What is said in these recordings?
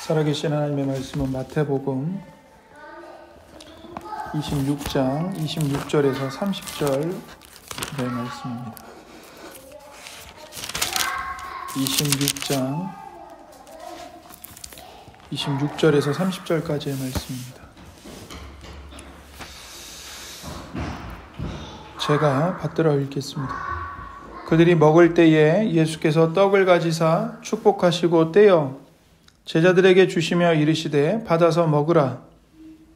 살아계신 하나님의 말씀은 마태복음 26장 26절에서 30절의 말씀입니다. 26장 26절에서 30절까지의 말씀입니다. 제가 받들어 읽겠습니다. 그들이 먹을 때에 예수께서 떡을 가지사 축복하시고 떼어 제자들에게 주시며 이르시되 받아서 먹으라.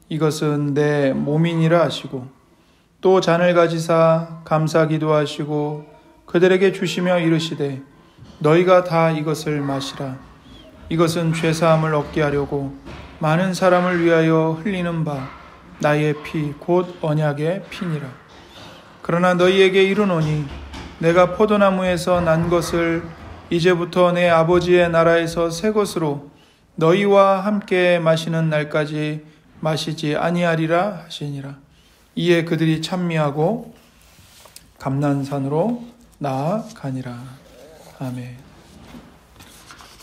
이것은 내 몸이니라 하시고 또 잔을 가지사 감사 기도하시고 그들에게 주시며 이르시되 너희가 다 이것을 마시라. 이것은 죄사함을 얻게 하려고 많은 사람을 위하여 흘리는 바 나의 피 곧 언약의 피니라. 그러나 너희에게 이르노니 내가 포도나무에서 난 것을 이제부터 내 아버지의 나라에서 새 것으로 너희와 함께 마시는 날까지 마시지 아니하리라 하시니라. 이에 그들이 찬미하고 감난산으로 나아가니라. 아멘.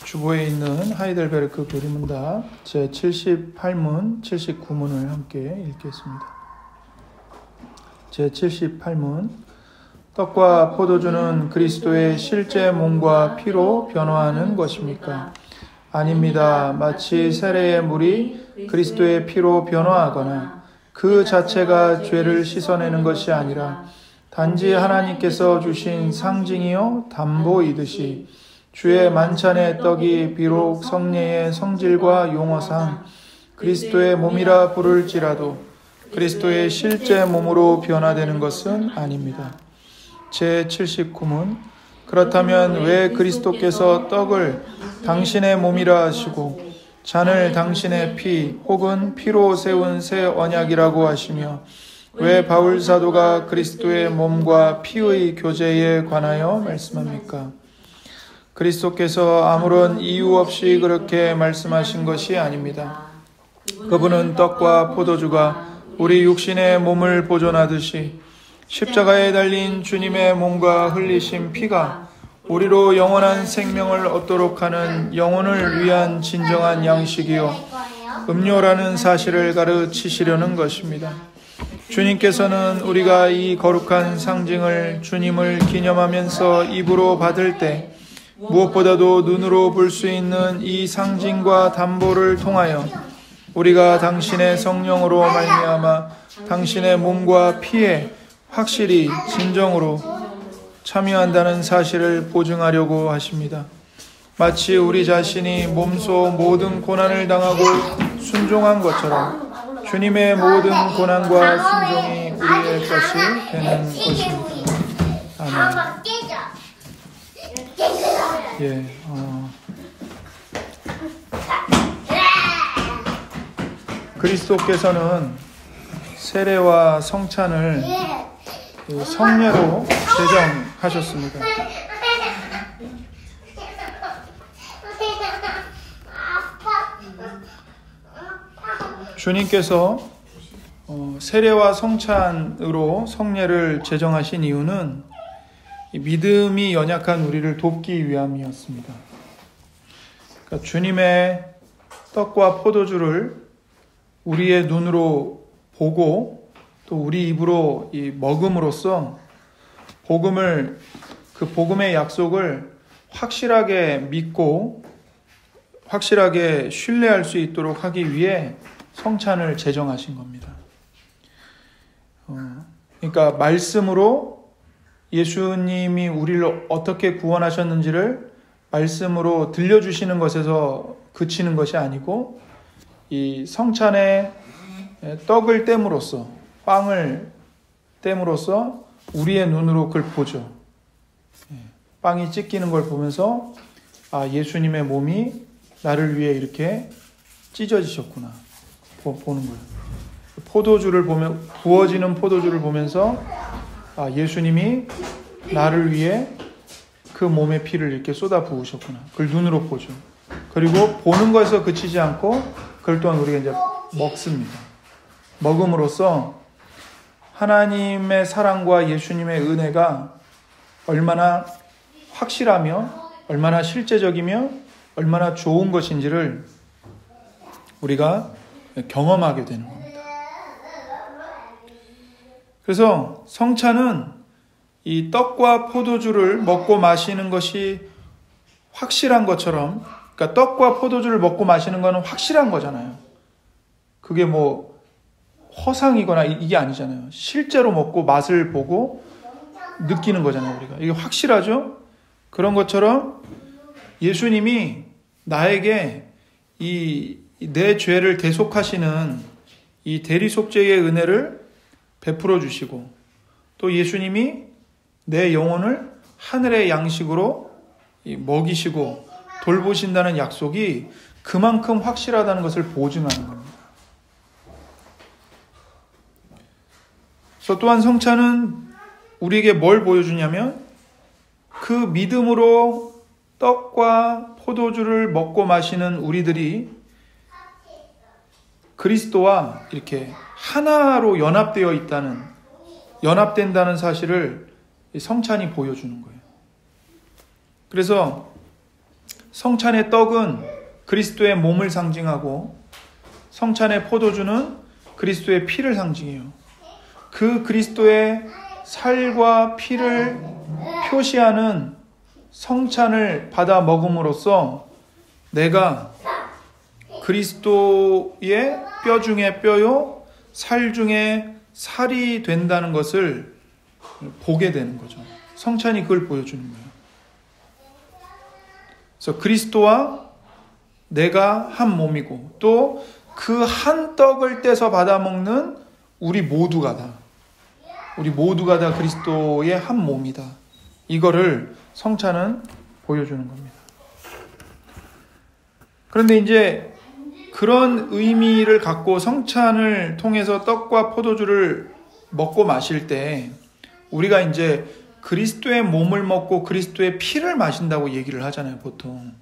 주보에 있는 하이델베르크 교리문답 제78문, 79문을 함께 읽겠습니다. 제78문. 떡과 포도주는 그리스도의 실제 몸과 피로 변화하는 것입니까? 아닙니다. 마치 세례의 물이 그리스도의 피로 변화하거나 그 자체가 죄를 씻어내는 것이 아니라 단지 하나님께서 주신 상징이요 담보이듯이 주의 만찬의 떡이 비록 성례의 성질과 용어상 그리스도의 몸이라 부를지라도 그리스도의 실제 몸으로 변화되는 것은 아닙니다. 제79문. 그렇다면 왜 그리스도께서 떡을 당신의 몸이라 하시고 잔을 당신의 피 혹은 피로 세운 새 언약이라고 하시며 왜 바울 사도가 그리스도의 몸과 피의 교제에 관하여 말씀합니까? 그리스도께서 아무런 이유 없이 그렇게 말씀하신 것이 아닙니다. 그분은 떡과 포도주가 우리 육신의 몸을 보존하듯이 십자가에 달린 주님의 몸과 흘리신 피가 우리로 영원한 생명을 얻도록 하는 영혼을 위한 진정한 양식이요 음료라는 사실을 가르치시려는 것입니다. 주님께서는 우리가 이 거룩한 상징을 주님을 기념하면서 입으로 받을 때 무엇보다도 눈으로 볼 수 있는 이 상징과 담보를 통하여 우리가 당신의 성령으로 말미암아 당신의 몸과 피에 확실히 진정으로 참여한다는 사실을 보증하려고 하십니다. 마치 우리 자신이 몸소 모든 고난을 당하고 순종한 것처럼 주님의 모든 고난과 순종이 우리의 것이 되는 것입니다. 아멘. 그리스도께서는 세례와 성찬을 성례로 제정하셨습니다. 주님께서 세례와 성찬으로 성례를 제정하신 이유는 믿음이 연약한 우리를 돕기 위함이었습니다. 그러니까 주님의 떡과 포도주를 우리의 눈으로 보고 또 우리 입으로 먹음으로써 그 복음의 약속을 확실하게 믿고 확실하게 신뢰할 수 있도록 하기 위해 성찬을 제정하신 겁니다. 그러니까 말씀으로 예수님이 우리를 어떻게 구원하셨는지를 말씀으로 들려주시는 것에서 그치는 것이 아니고 이 성찬의 떡을 땜으로써 빵을 땜으로써 우리의 눈으로 그걸 보죠. 빵이 찢기는 걸 보면서 예수님의 몸이 나를 위해 이렇게 찢어지셨구나 보는 거예요. 포도주를 보면 부어지는 포도주를 보면서 예수님이 나를 위해 그 몸의 피를 이렇게 쏟아 부으셨구나. 그걸 눈으로 보죠. 그리고 보는 것에서 그치지 않고 그걸 또한 우리가 이제 먹습니다. 먹음으로써 하나님의 사랑과 예수님의 은혜가 얼마나 확실하며 얼마나 실제적이며 얼마나 좋은 것인지를 우리가 경험하게 되는 겁니다. 그래서 성찬은 이 떡과 포도주를 먹고 마시는 것이 확실한 것처럼, 그러니까 떡과 포도주를 먹고 마시는 것은 확실한 거잖아요. 그게 뭐 허상이거나 이게 아니잖아요. 실제로 먹고 맛을 보고 느끼는 거잖아요. 우리가 이게 확실하죠. 그런 것처럼 예수님이 나에게 내 죄를 대속하시는 이 대리속죄의 은혜를 베풀어 주시고, 또 예수님이 내 영혼을 하늘의 양식으로 먹이시고 돌보신다는 약속이 그만큼 확실하다는 것을 보증하는 겁니다. 그래서 또한 성찬은 우리에게 뭘 보여주냐면, 그 믿음으로 떡과 포도주를 먹고 마시는 우리들이 그리스도와 이렇게 하나로 연합된다는 사실을 성찬이 보여주는 거예요. 그래서 성찬의 떡은 그리스도의 몸을 상징하고, 성찬의 포도주는 그리스도의 피를 상징해요. 그 그리스도의 살과 피를 표시하는 성찬을 받아 먹음으로써 내가 그리스도의 뼈 중에 뼈요, 살 중에 살이 된다는 것을 보게 되는 거죠. 성찬이 그걸 보여주는 거예요. 그래서 그리스도와 내가 한 몸이고, 또 그 한 떡을 떼서 받아 먹는 우리 모두가 다 그리스도의 한 몸이다. 이거를 성찬은 보여주는 겁니다. 그런데 이제 그런 의미를 갖고 성찬을 통해서 떡과 포도주를 먹고 마실 때 우리가 이제 그리스도의 몸을 먹고 그리스도의 피를 마신다고 얘기를 하잖아요, 보통.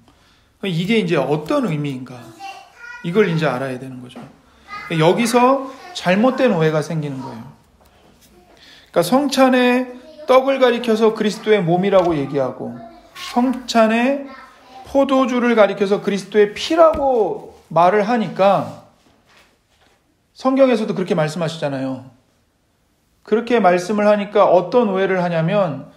이게 이제 어떤 의미인가? 이걸 이제 알아야 되는 거죠. 여기서 잘못된 오해가 생기는 거예요. 그러니까 성찬에 떡을 가리켜서 그리스도의 몸이라고 얘기하고, 성찬에 포도주를 가리켜서 그리스도의 피라고 말을 하니까, 성경에서도 그렇게 말씀하시잖아요. 그렇게 말씀을 하니까 어떤 오해를 하냐면,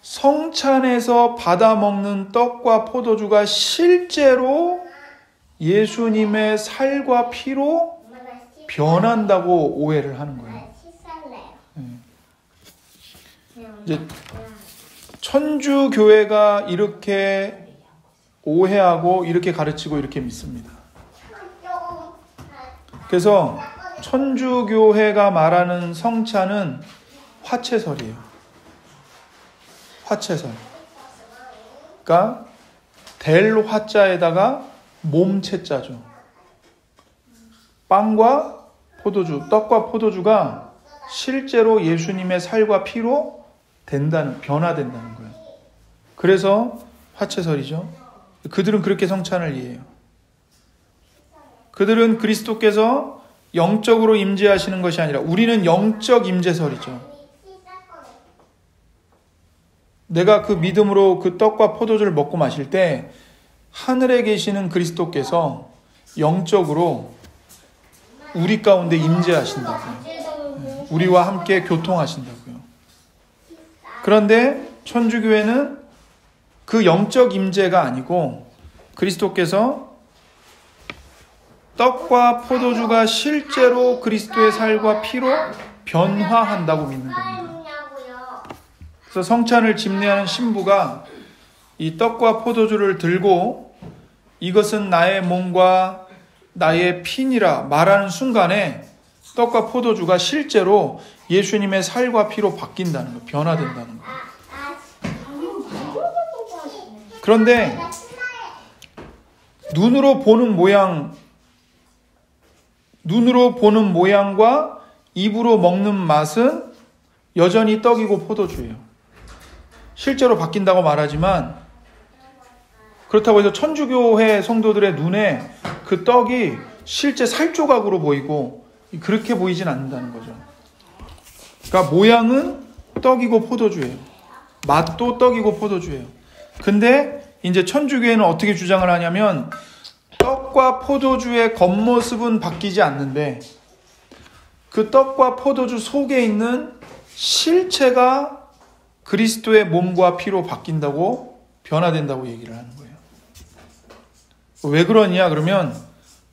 성찬에서 받아 먹는 떡과 포도주가 실제로 예수님의 살과 피로 변한다고 오해를 하는 거예요. 이제 천주교회가 이렇게 오해하고 이렇게 가르치고 이렇게 믿습니다. 그래서 천주교회가 말하는 성찬은 화채설이에요. 화채설. 그러니까 될 화자에다가 몸채자죠. 빵과 포도주, 떡과 포도주가 실제로 예수님의 살과 피로 변화된다는 거예요. 그래서 화채설이죠. 그들은 그렇게 성찬을 이해해요. 그들은 그리스도께서 영적으로 임재하시는 것이 아니라, 우리는 영적 임재설이죠. 내가 그 믿음으로 그 떡과 포도주를 먹고 마실 때 하늘에 계시는 그리스도께서 영적으로 우리 가운데 임재하신다고요. 우리와 함께 교통하신다고요. 그런데 천주교회는 그 영적 임재가 아니고, 그리스도께서 떡과 포도주가 실제로 그리스도의 살과 피로 변화한다고 믿는 겁니다. 그래서 성찬을 집례하는 신부가 이 떡과 포도주를 들고 이것은 나의 몸과 나의 피니라 말하는 순간에 떡과 포도주가 실제로 예수님의 살과 피로 바뀐다는 거, 변화된다는 거. 그런데 눈으로 보는 모양과 입으로 먹는 맛은 여전히 떡이고 포도주예요. 실제로 바뀐다고 말하지만, 그렇다고 해서 천주교회 성도들의 눈에 그 떡이 실제 살조각으로 보이고 그렇게 보이진 않는다는 거죠. 그러니까 모양은 떡이고 포도주예요. 맛도 떡이고 포도주예요. 근데 이제 천주교회는 어떻게 주장을 하냐면, 떡과 포도주의 겉모습은 바뀌지 않는데 그 떡과 포도주 속에 있는 실체가 그리스도의 몸과 피로 바뀐다고, 변화된다고 얘기를 하는 거예요. 왜 그러냐 그러면,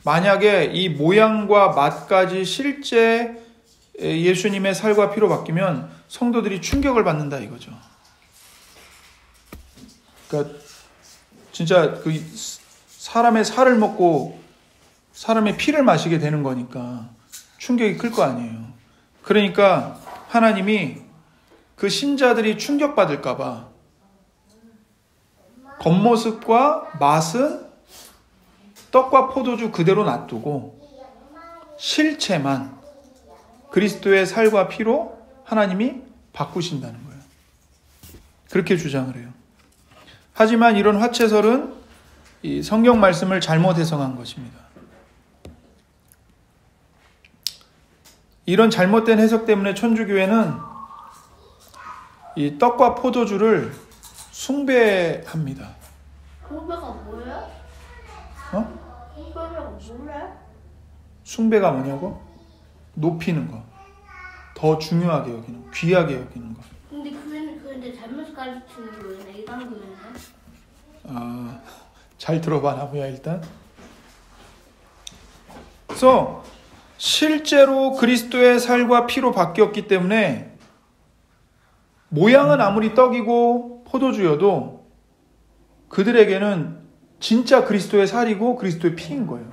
만약에 이 모양과 맛까지 실제 예수님의 살과 피로 바뀌면 성도들이 충격을 받는다 이거죠. 그러니까 진짜 그 사람의 살을 먹고 사람의 피를 마시게 되는 거니까 충격이 클 거 아니에요. 그러니까 하나님이 그 신자들이 충격받을까 봐 겉모습과 맛은 떡과 포도주 그대로 놔두고 실체만 그리스도의 살과 피로 하나님이 바꾸신다는 거예요. 그렇게 주장을 해요. 하지만 이런 화채설은 이 성경 말씀을 잘못 해석한 것입니다. 이런 잘못된 해석 때문에 천주교회는 이 떡과 포도주를 숭배합니다. 숭배가 뭐예요? 숭배가 뭐래? 숭배가 뭐냐고? 높이는 거. 더 중요하게 여기는 거. 귀하게 여기는 거. 근데 잘못 가르치는 거예요. 이런 거는. 아, 잘 들어봐 나무야 일단. 그래서 실제로 그리스도의 살과 피로 바뀌었기 때문에 모양은 아무리 떡이고 포도주여도 그들에게는 진짜 그리스도의 살이고 그리스도의 피인 거예요.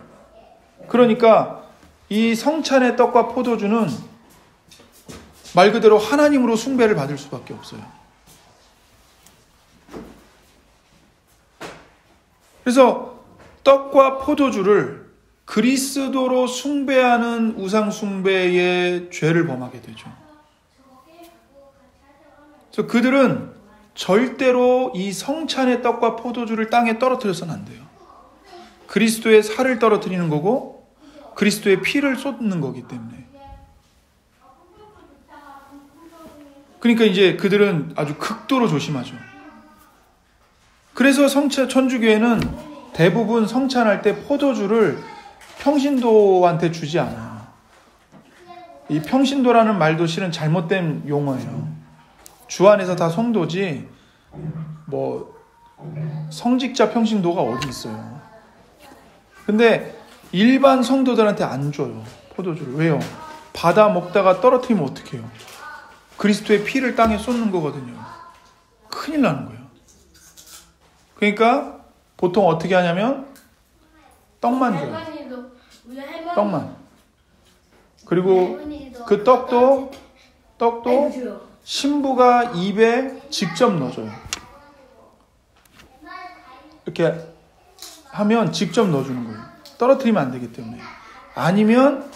그러니까 이 성찬의 떡과 포도주는 말 그대로 하나님으로 숭배를 받을 수밖에 없어요. 그래서 떡과 포도주를 그리스도로 숭배하는 우상 숭배의 죄를 범하게 되죠. 그래서 그들은 절대로 이 성찬의 떡과 포도주를 땅에 떨어뜨려서는 안 돼요. 그리스도의 살을 떨어뜨리는 거고 그리스도의 피를 쏟는 거기 때문에. 그러니까 이제 그들은 아주 극도로 조심하죠. 그래서 천주교회는 대부분 성찬할 때 포도주를 평신도한테 주지 않아요. 이 평신도라는 말도 실은 잘못된 용어예요. 주 안에서 다 성도지 뭐 성직자 평신도가 어디 있어요. 근데 일반 성도들한테 안 줘요, 포도주를. 왜요? 받아 먹다가 떨어뜨리면 어떡해요? 그리스도의 피를 땅에 쏟는 거거든요. 큰일 나는 거예요. 그러니까 보통 어떻게 하냐면 떡만 줘요. 떡만. 그리고 그 떡도 신부가 입에 직접 넣어줘요. 이렇게 하면 직접 넣어주는 거예요. 떨어뜨리면 안 되기 때문에. 아니면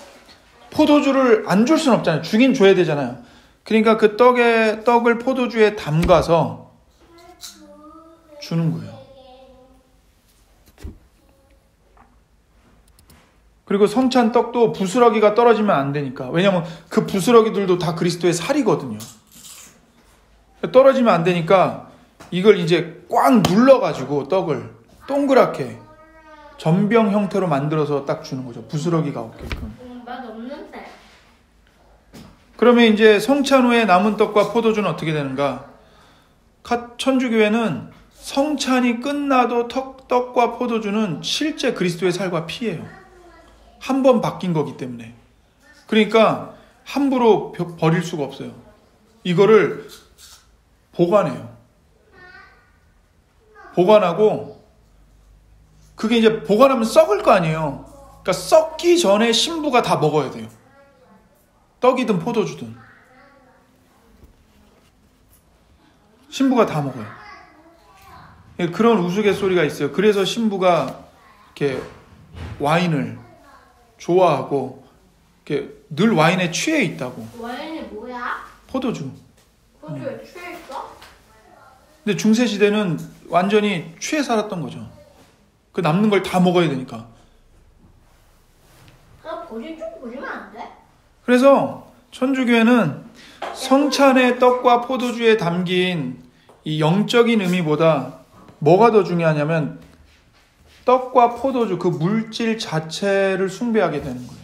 포도주를 안 줄 수는 없잖아요. 주긴 줘야 되잖아요. 그러니까 그 떡을 포도주에 담가서 주는 거예요. 그리고 성찬 떡도 부스러기가 떨어지면 안 되니까. 왜냐하면 그 부스러기들도 다 그리스도의 살이거든요. 떨어지면 안 되니까 이걸 이제 꽉 눌러가지고 떡을 동그랗게 전병 형태로 만들어서 딱 주는 거죠. 부스러기가 없게끔. 맛없는데. 그러면 이제 성찬 후에 남은 떡과 포도주는 어떻게 되는가? 천주교회는 성찬이 끝나도 떡과 포도주는 실제 그리스도의 살과 피예요. 한 번 바뀐 거기 때문에. 그러니까 함부로 버릴 수가 없어요. 이거를 보관해요. 보관하고 그게 이제 보관하면 썩을 거 아니에요. 그러니까 썩기 전에 신부가 다 먹어야 돼요. 떡이든 포도주든. 신부가 다 먹어요. 그런 우스갯소리가 있어요. 그래서 신부가 이렇게 와인을 좋아하고 이렇게 늘 와인에 취해 있다고. 와인이 뭐야? 포도주. 포도주에 취해 있어? 근데 중세시대는 완전히 취해 살았던 거죠. 그 남는 걸 다 먹어야 되니까. 그럼 보시면 안 돼? 그래서 천주교회는 성찬의 떡과 포도주에 담긴 이 영적인 의미보다 뭐가 더 중요하냐면 떡과 포도주, 그 물질 자체를 숭배하게 되는 거예요.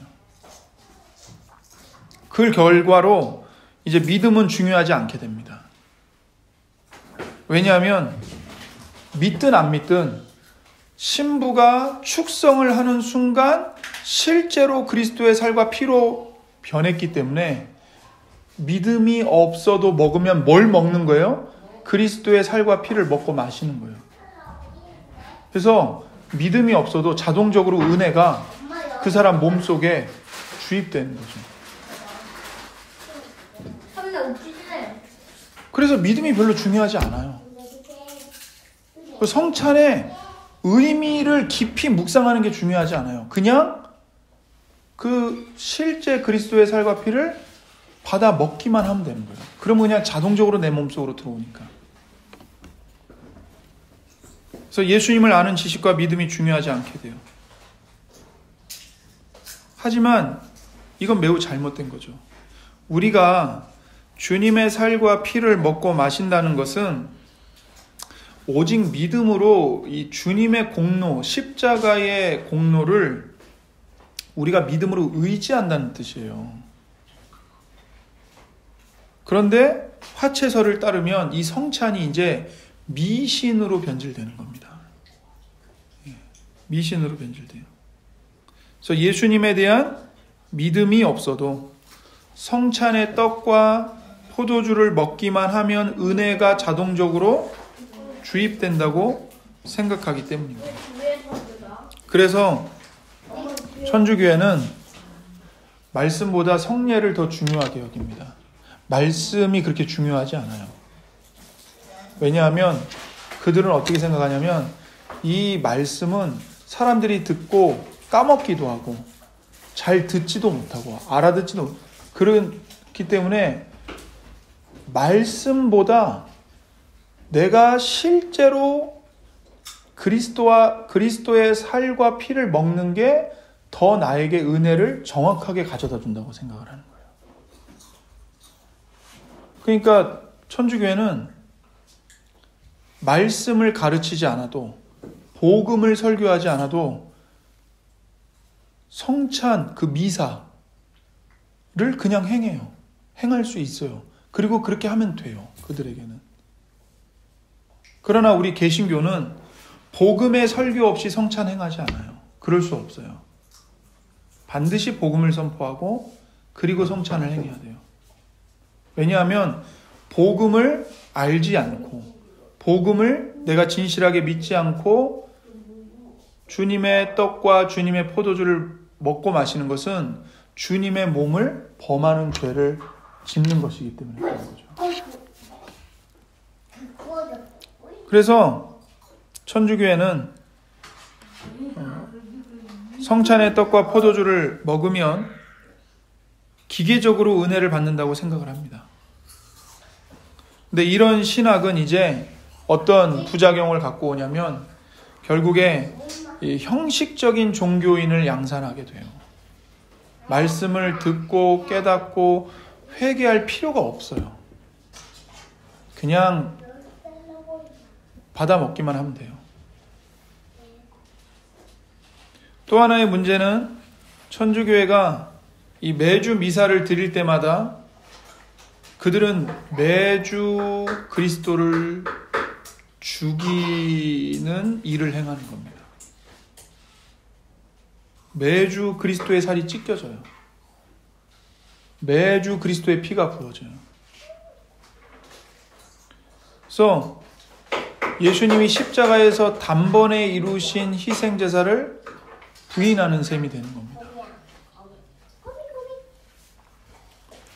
그 결과로 이제 믿음은 중요하지 않게 됩니다. 왜냐하면 믿든 안 믿든 신부가 축성을 하는 순간 실제로 그리스도의 살과 피로 변했기 때문에 믿음이 없어도 먹으면 뭘 먹는 거예요? 그리스도의 살과 피를 먹고 마시는 거예요. 그래서 믿음이 없어도 자동적으로 은혜가 그 사람 몸속에 주입되는 거죠. 그래서 믿음이 별로 중요하지 않아요. 성찬의 의미를 깊이 묵상하는 게 중요하지 않아요. 그냥 그 실제 그리스도의 살과 피를 받아 먹기만 하면 되는 거예요. 그러면 그냥 자동적으로 내 몸속으로 들어오니까. 그래서 예수님을 아는 지식과 믿음이 중요하지 않게 돼요. 하지만 이건 매우 잘못된 거죠. 우리가 주님의 살과 피를 먹고 마신다는 것은 오직 믿음으로 이 주님의 공로, 십자가의 공로를 우리가 믿음으로 의지한다는 뜻이에요. 그런데 화채설을 따르면 이 성찬이 이제 미신으로 변질되는 겁니다. 미신으로 변질돼요. 그래서 예수님에 대한 믿음이 없어도 성찬의 떡과 포도주를 먹기만 하면 은혜가 자동적으로 주입된다고 생각하기 때문입니다. 그래서 천주교회는 말씀보다 성례를 더 중요하게 여깁니다. 말씀이 그렇게 중요하지 않아요. 왜냐하면 그들은 어떻게 생각하냐면 이 말씀은 사람들이 듣고 까먹기도 하고 잘 듣지도 못하고 알아듣지도 못하고 그렇기 때문에 말씀보다 내가 실제로 그리스도의 살과 피를 먹는 게 더 나에게 은혜를 정확하게 가져다 준다고 생각을 하는 거예요. 그러니까 천주교회는 말씀을 가르치지 않아도 복음을 설교하지 않아도 성찬 그 미사를 그냥 행해요. 행할 수 있어요. 그리고 그렇게 하면 돼요. 그들에게는. 그러나 우리 개신교는 복음의 설교 없이 성찬 행하지 않아요. 그럴 수 없어요. 반드시 복음을 선포하고 그리고 성찬을 행해야 돼요. 왜냐하면 복음을 알지 않고 복음을 내가 진실하게 믿지 않고 주님의 떡과 주님의 포도주를 먹고 마시는 것은 주님의 몸을 범하는 죄를 짓는 것이기 때문에 그런 거죠. 그래서 천주교회는 성찬의 떡과 포도주를 먹으면 기계적으로 은혜를 받는다고 생각을 합니다. 근데 이런 신학은 이제 어떤 부작용을 갖고 오냐면 결국에 이 형식적인 종교인을 양산하게 돼요. 말씀을 듣고 깨닫고 회개할 필요가 없어요. 그냥 받아 먹기만 하면 돼요. 또 하나의 문제는 천주교회가 이 매주 미사를 드릴 때마다 그들은 매주 그리스도를 죽이는 일을 행하는 겁니다. 매주 그리스도의 살이 찢겨져요. 매주 그리스도의 피가 부어져요. 그래서 예수님이 십자가에서 단번에 이루신 희생제사를 부인하는 셈이 되는 겁니다.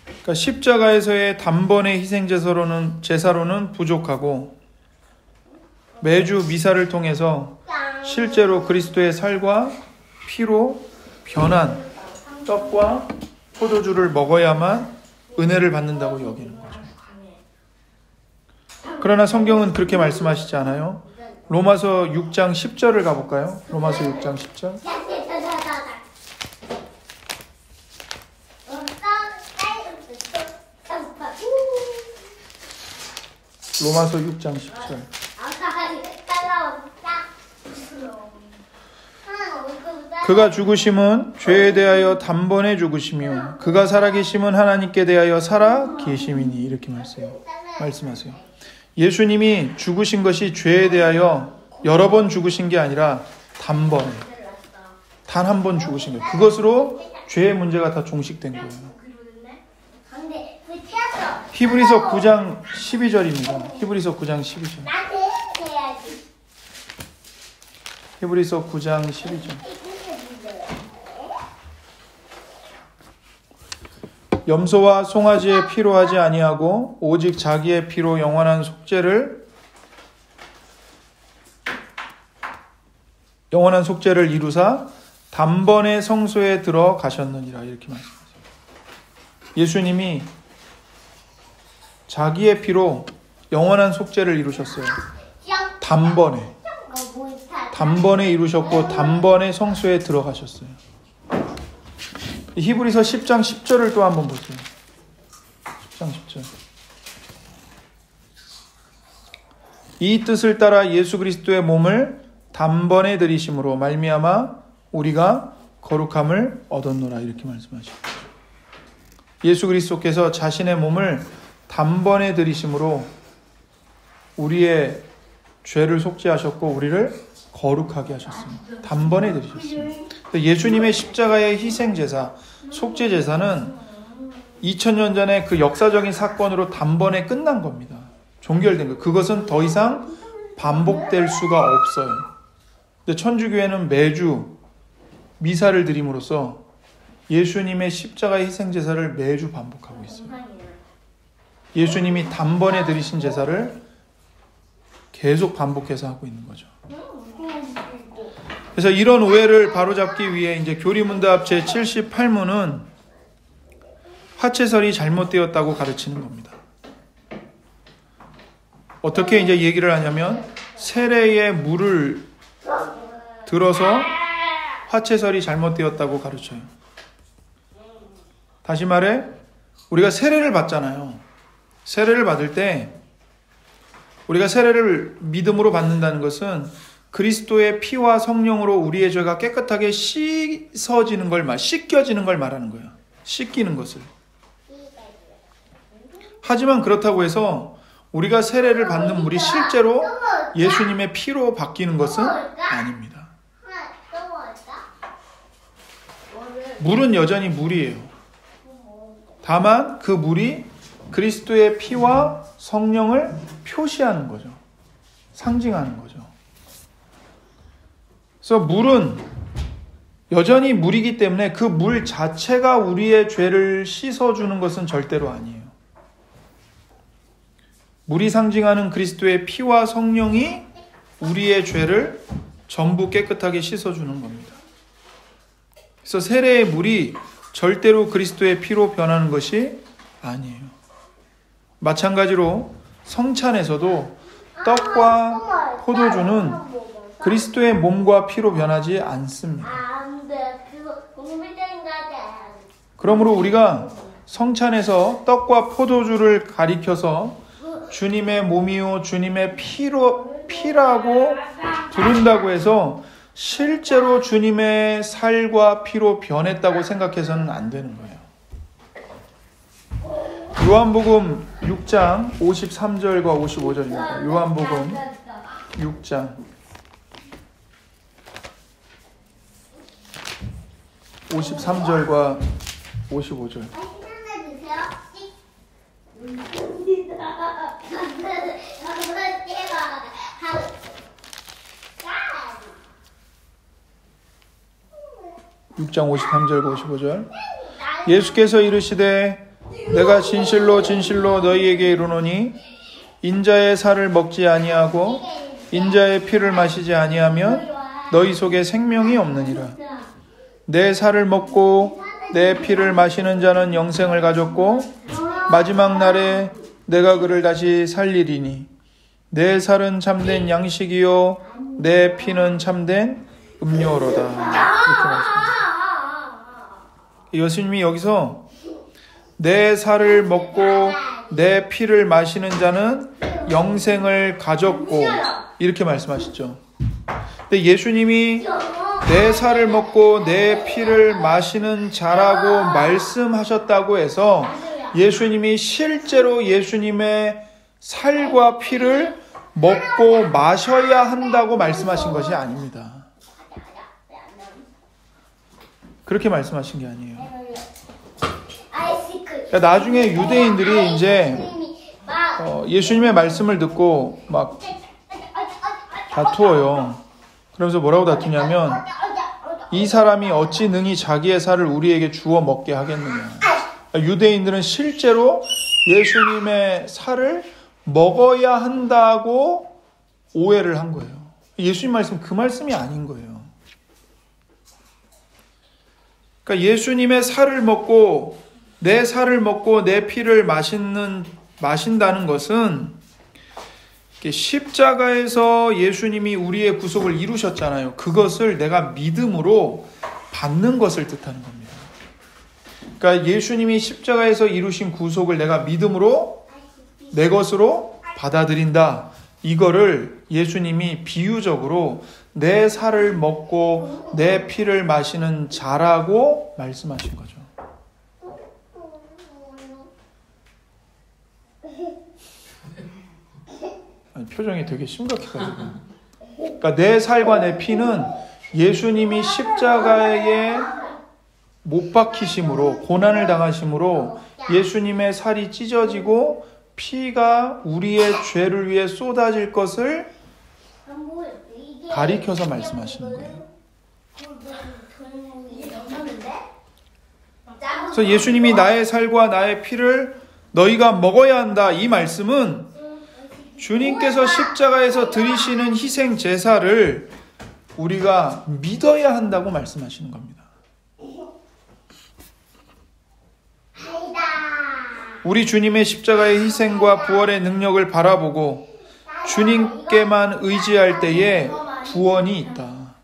그러니까 십자가에서의 단번의 희생제사로는 부족하고 매주 미사를 통해서 실제로 그리스도의 살과 피로 변한 떡과 포도주를 먹어야만 은혜를 받는다고 여기는 거죠. 그러나 성경은 그렇게 말씀하시지 않아요. 로마서 6장 10절을 가볼까요? 로마서 6장 10절. 로마서 6장 10절. 그가 죽으심은 죄에 대하여 단번에 죽으시며 그가 살아계심은 하나님께 대하여 살아계심이니. 이렇게 말씀하세요. 예수님이 죽으신 것이 죄에 대하여 여러 번 죽으신 게 아니라 단번에 단 한 번 죽으신 거예요. 그것으로 죄의 문제가 다 종식된 거예요. 히브리서 9장 12절입니다. 히브리서 9장 12절. 히브리서 9장 12절. 염소와 송아지의 피로 하지 아니하고 오직 자기의 피로 영원한 속죄를 이루사 단번에 성소에 들어가셨느니라. 이렇게 말씀하세요. 예수님이 자기의 피로 영원한 속죄를 이루셨어요. 단번에 이루셨고 단번에 성소에 들어가셨어요. 히브리서 10장 10절을 또 한번 보세요. 10장 10절. 이 뜻을 따라 예수 그리스도의 몸을 단번에 들이심으로 말미암아 우리가 거룩함을 얻었노라. 이렇게 말씀하시죠. 예수 그리스도께서 자신의 몸을 단번에 들이심으로 우리의 죄를 속죄하셨고 우리를 거룩하게 하셨습니다. 단번에 들이셨습니다. 예수님의 십자가의 희생제사, 속죄제사는 2000년 전에 그 역사적인 사건으로 단번에 끝난 겁니다. 종결된 거예요. 그것은 더 이상 반복될 수가 없어요. 근데 천주교회는 매주 미사를 드림으로써 예수님의 십자가의 희생제사를 매주 반복하고 있어요. 예수님이 단번에 드리신 제사를 계속 반복해서 하고 있는 거죠. 그래서 이런 오해를 바로잡기 위해 이제 교리문답 제78문은 화채설이 잘못되었다고 가르치는 겁니다. 어떻게 이제 얘기를 하냐면 세례에 물을 들어서 화채설이 잘못되었다고 가르쳐요. 다시 말해 우리가 세례를 받잖아요. 세례를 받을 때 우리가 세례를 믿음으로 받는다는 것은 그리스도의 피와 성령으로 우리의 죄가 깨끗하게 씻겨지는 걸 말하는 거예요. 씻기는 것을. 하지만 그렇다고 해서 우리가 세례를 받는 물이 실제로 예수님의 피로 바뀌는 것은 아닙니다. 물은 여전히 물이에요. 다만 그 물이 그리스도의 피와 성령을 표시하는 거죠. 상징하는 거죠. 그래서 물은 여전히 물이기 때문에 그 물 자체가 우리의 죄를 씻어주는 것은 절대로 아니에요. 물이 상징하는 그리스도의 피와 성령이 우리의 죄를 전부 깨끗하게 씻어주는 겁니다. 그래서 세례의 물이 절대로 그리스도의 피로 변하는 것이 아니에요. 마찬가지로 성찬에서도 떡과 포도주는 그리스도의 몸과 피로 변하지 않습니다. 그러므로 우리가 성찬에서 떡과 포도주를 가리켜서 주님의 몸이요 주님의 피라고 부른다고 해서 실제로 주님의 살과 피로 변했다고 생각해서는 안 되는 거예요. 요한복음 6장 53절과 55절입니다. 요한복음 6장 53절과 55절. (6장 53절과 55절) 예수께서 이르시되 내가 진실로 진실로 너희에게 이르노니 인자의 살을 먹지 아니하고 인자의 피를 마시지 아니하면 너희 속에 생명이 없느니라. 내 살을 먹고 내 피를 마시는 자는 영생을 가졌고 마지막 날에 내가 그를 다시 살리리니 내 살은 참된 양식이요 내 피는 참된 음료로다. 이렇게 말씀하십니다. 예수님이 여기서 내 살을 먹고 내 피를 마시는 자는 영생을 가졌고 이렇게 말씀하시죠. 근데 예수님이 내 살을 먹고 내 피를 마시는 자라고 말씀하셨다고 해서 예수님이 실제로 예수님의 살과 피를 먹고 마셔야 한다고 말씀하신 것이 아닙니다. 그렇게 말씀하신 게 아니에요. 그러니까 나중에 유대인들이 이제 예수님의 말씀을 듣고 막 다투어요. 그러면서 뭐라고 다투냐면 이 사람이 어찌 능히 자기의 살을 우리에게 주워 먹게 하겠느냐. 유대인들은 실제로 예수님의 살을 먹어야 한다고 오해를 한 거예요. 예수님 말씀 그 말씀이 아닌 거예요. 그러니까 예수님의 살을 먹고 내 살을 먹고 내 피를 마신다는 것은 십자가에서 예수님이 우리의 구속을 이루셨잖아요. 그것을 내가 믿음으로 받는 것을 뜻하는 겁니다. 그러니까 예수님이 십자가에서 이루신 구속을 내가 믿음으로 내 것으로 받아들인다. 이거를 예수님이 비유적으로 내 살을 먹고 내 피를 마시는 자라고 말씀하신 거죠. 아니, 표정이 되게 심각해가지고. 그러니까 내 살과 내 피는 예수님이 십자가에 못 박히심으로 고난을 당하심으로 예수님의 살이 찢어지고 피가 우리의 죄를 위해 쏟아질 것을 가리켜서 말씀하시는 거예요. 그래서 예수님이 나의 살과 나의 피를 너희가 먹어야 한다. 이 말씀은 주님께서 십자가에서 드리시는 희생 제사를 우리가 믿어야 한다고 말씀하시는 겁니다. 우리 주님의 십자가의 희생과 부활의 능력을 바라보고 주님께만 의지할 때에 구원이 있다.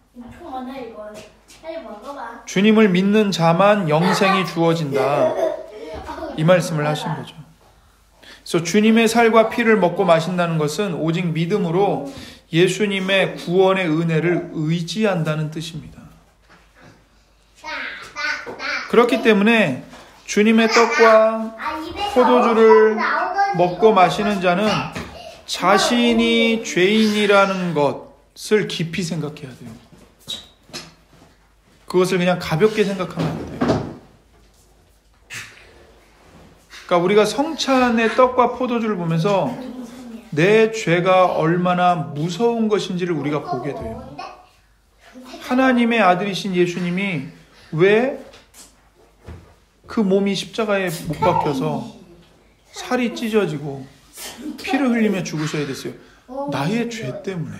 주님을 믿는 자만 영생이 주어진다. 이 말씀을 하신 거죠. 그래서 주님의 살과 피를 먹고 마신다는 것은 오직 믿음으로 예수님의 구원의 은혜를 의지한다는 뜻입니다. 그렇기 때문에 주님의 떡과 포도주를 먹고 마시는 자는 자신이 죄인이라는 것을 깊이 생각해야 돼요. 그것을 그냥 가볍게 생각하면 안 돼요. 그러니까 우리가 성찬의 떡과 포도주를 보면서 내 죄가 얼마나 무서운 것인지를 우리가 보게 돼요. 하나님의 아들이신 예수님이 왜 그 몸이 십자가에 못 박혀서 살이 찢어지고 피를 흘리며 죽으셔야 됐어요? 나의 죄 때문에.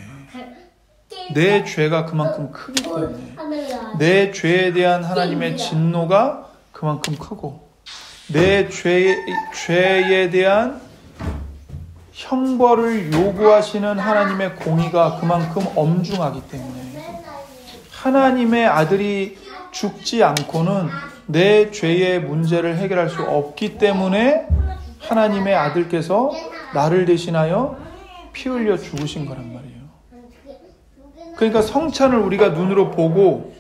내 죄가 그만큼 크기 때문에. 내 죄에 대한 하나님의 진노가 그만큼 크고 내 죄에 대한 형벌을 요구하시는 하나님의 공의가 그만큼 엄중하기 때문에 하나님의 아들이 죽지 않고는 내 죄의 문제를 해결할 수 없기 때문에 하나님의 아들께서 나를 대신하여 피 흘려 죽으신 거란 말이에요. 그러니까 성찬을 우리가 눈으로 보고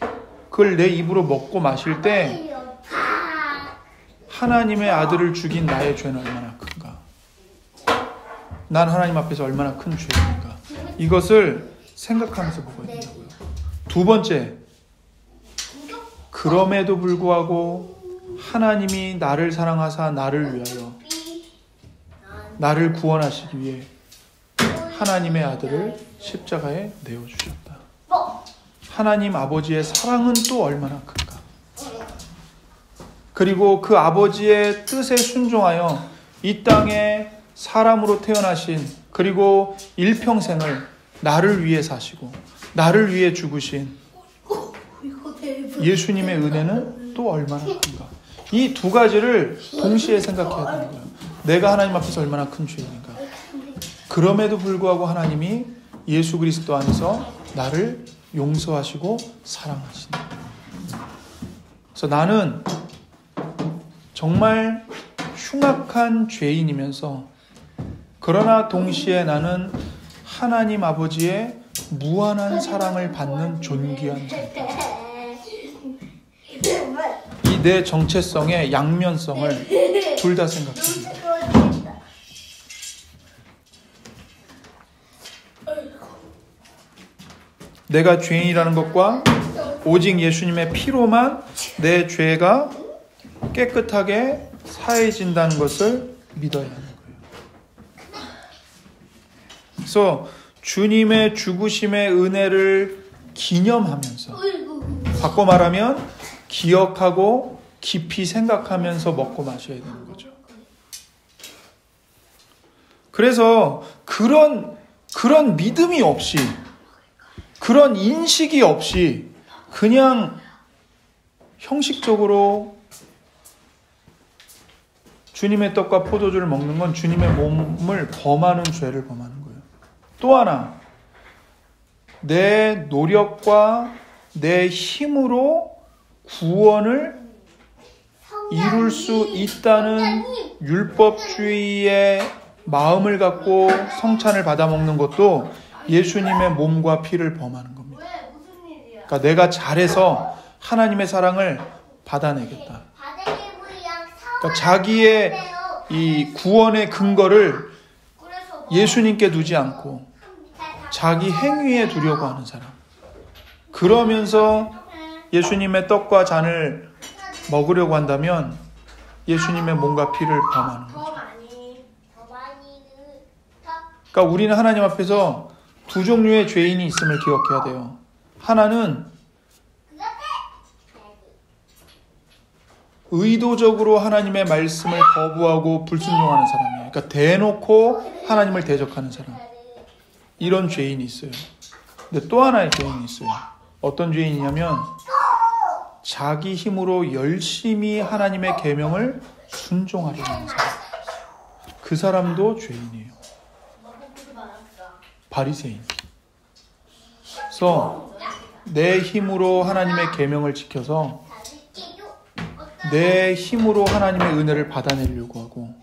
그걸 내 입으로 먹고 마실 때 하나님의 아들을 죽인 나의 죄는 얼마나 큰가? 난 하나님 앞에서 얼마나 큰 죄인가? 이것을 생각하면서 먹어야 된다고요. 두 번째, 그럼에도 불구하고 하나님이 나를 사랑하사 나를 위하여 나를 구원하시기 위해 하나님의 아들을 십자가에 내어주셨다. 하나님 아버지의 사랑은 또 얼마나 큰가? 그리고 그 아버지의 뜻에 순종하여 이 땅에 사람으로 태어나신 그리고 일평생을 나를 위해 사시고 나를 위해 죽으신 예수님의 은혜는 또 얼마나 큰가? 이 두 가지를 동시에 생각해야 되는 거예요. 내가 하나님 앞에서 얼마나 큰 죄인인가? 그럼에도 불구하고 하나님이 예수 그리스도 안에서 나를 용서하시고 사랑하신다. 그래서 나는 정말 흉악한 죄인이면서 그러나 동시에 나는 하나님 아버지의 무한한 사랑을 받는 존귀한 자이다. 이 내 정체성의 양면성을 둘 다 생각합니다. 내가 죄인이라는 것과 오직 예수님의 피로만 내 죄가 깨끗하게 사해진다는 것을 믿어야 하는 거예요. 그래서 주님의 죽으심의 은혜를 기념하면서, 바꿔 말하면 기억하고 깊이 생각하면서 먹고 마셔야 되는 거죠. 그래서 그런 믿음이 없이, 그런 인식이 없이 그냥 형식적으로 주님의 떡과 포도주를 먹는 건 주님의 몸을 범하는 죄를 범하는 거예요. 또 하나, 내 노력과 내 힘으로 구원을 이룰 수 있다는 율법주의의 마음을 갖고 성찬을 받아 먹는 것도 예수님의 몸과 피를 범하는 겁니다. 그러니까 내가 잘해서 하나님의 사랑을 받아내겠다. 그러니까 자기의 이 구원의 근거를 예수님께 두지 않고 자기 행위에 두려고 하는 사람. 그러면서 예수님의 떡과 잔을 먹으려고 한다면 예수님의 몸과 피를 범하는 거죠. 그러니까 우리는 하나님 앞에서 두 종류의 죄인이 있음을 기억해야 돼요. 하나는 의도적으로 하나님의 말씀을 거부하고 불순종하는 사람이에요. 그러니까 대놓고 하나님을 대적하는 사람. 이런 죄인이 있어요. 근데 또 하나의 죄인이 있어요. 어떤 죄인이냐면 자기 힘으로 열심히 하나님의 계명을 순종하려고 하는 사람. 그 사람도 죄인이에요. 바리새인. 그래서 내 힘으로 하나님의 계명을 지켜서 내 힘으로 하나님의 은혜를 받아내려고 하고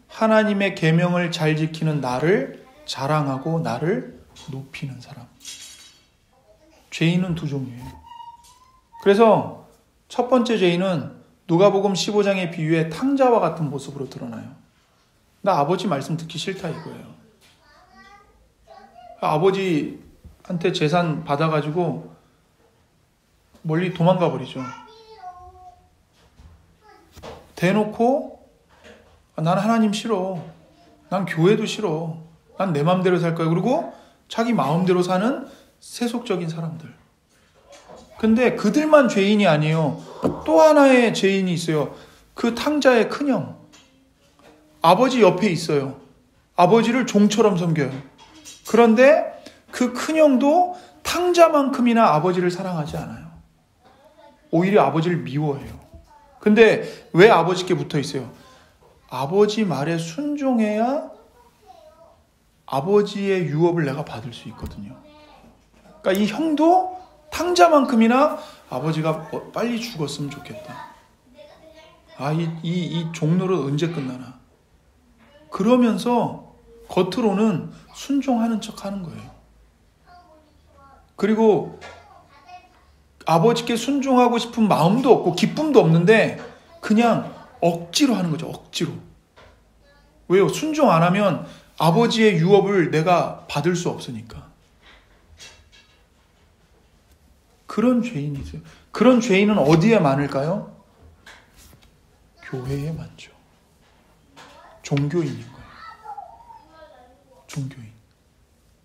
하나님의 계명을 잘 지키는 나를 자랑하고 나를 높이는 사람. 죄인은 두 종류예요. 그래서 첫 번째 죄인은 누가복음 15장의 비유에 탕자와 같은 모습으로 드러나요. 나 아버지 말씀 듣기 싫다 이거예요. 아버지한테 재산 받아가지고 멀리 도망가 버리죠. 대놓고 난 하나님 싫어. 난 교회도 싫어. 난 내 마음대로 살 거야. 그리고 자기 마음대로 사는 세속적인 사람들. 근데 그들만 죄인이 아니에요. 또 하나의 죄인이 있어요. 그 탕자의 큰형. 아버지 옆에 있어요. 아버지를 종처럼 섬겨요. 그런데 그 큰형도 탕자만큼이나 아버지를 사랑하지 않아요. 오히려 아버지를 미워해요. 근데 왜 아버지께 붙어 있어요? 아버지 말에 순종해야 아버지의 유업을 내가 받을 수 있거든요. 그러니까 이 형도 탕자만큼이나 아버지가 빨리 죽었으면 좋겠다. 이 종로를 언제 끝나나. 그러면서 겉으로는 순종하는 척 하는 거예요. 그리고 아버지께 순종하고 싶은 마음도 없고 기쁨도 없는데 그냥 억지로 하는 거죠. 억지로. 왜요? 순종 안 하면 아버지의 유업을 내가 받을 수 없으니까. 그런 죄인이 있어요. 그런 죄인은 어디에 많을까요? 교회에 많죠. 종교인인 거예요. 종교인.